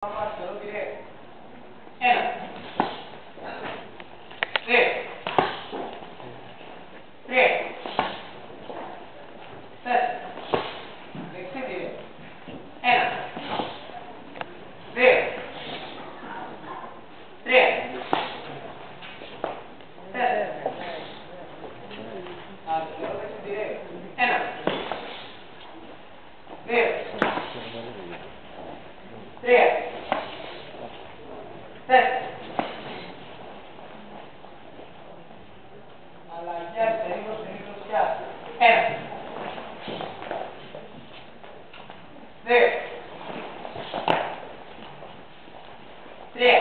Avanzalo diretto. 1, 2, 3, 7, flexi diretto. 1, 2, 3, 7, avanzalo flexi diretto. 1, 2, 3, 7. Αλλαγές περίπου συνήθως πιάσει. 1, 2, 3,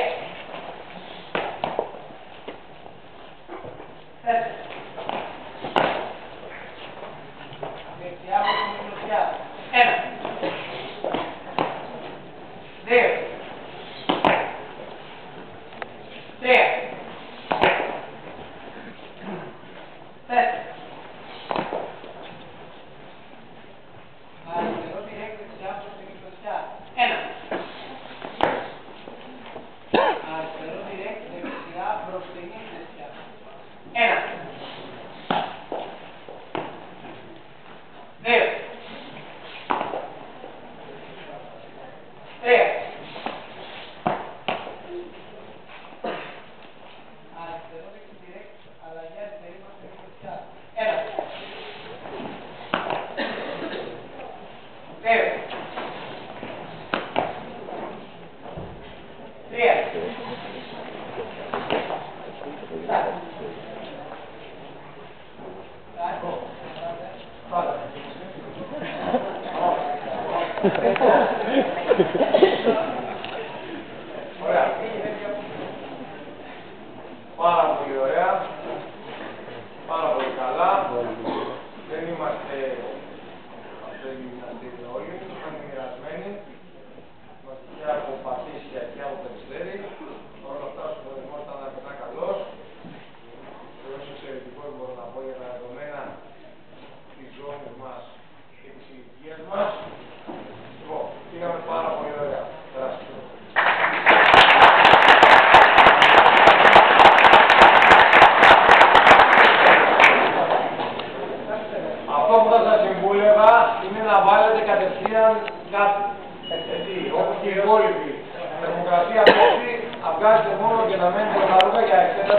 4. Δεξιά από συνήθως πιάσει. 1, 2, 3, 7. Αριστερό διρέκτο δεξιά προς την δεξιά. 1. Αριστερό διρέκτο δεξιά προς την δεξιά. 1. 2. 3. Αριστερό διρέκτο αλλαγές περίπου στην δεξιά. 1. 2. 3. 4. Ωραία. Πάρα πολύ ωραία. Πάρα πολύ καλά. Δεν είμαστε όλοι. Είμαστε μοιρασμένοι. Είμαστε και από Πατήσια και από Περιστέρι. Παρ' όλα αυτά ο συνδυασμός ήταν αρκετά καλός. Θεωρώ εξαιρετικό, μπορώ να πω, για τα δεδομένα της ζώνης μας και της ηλικίας μας. Λοιπόν, πήγαμε πάρα πολύ ωραία. Περάσαμε. Αυτό που θα σας συμβούλευα είναι να βάλετε κατευθείαν κάτι. Έτσι, όπως και οι υπόλοιποι. Θερμοκρασία πέφτει, βγάζετε μόνο και να μένετε τα ρούχα για εξέταση.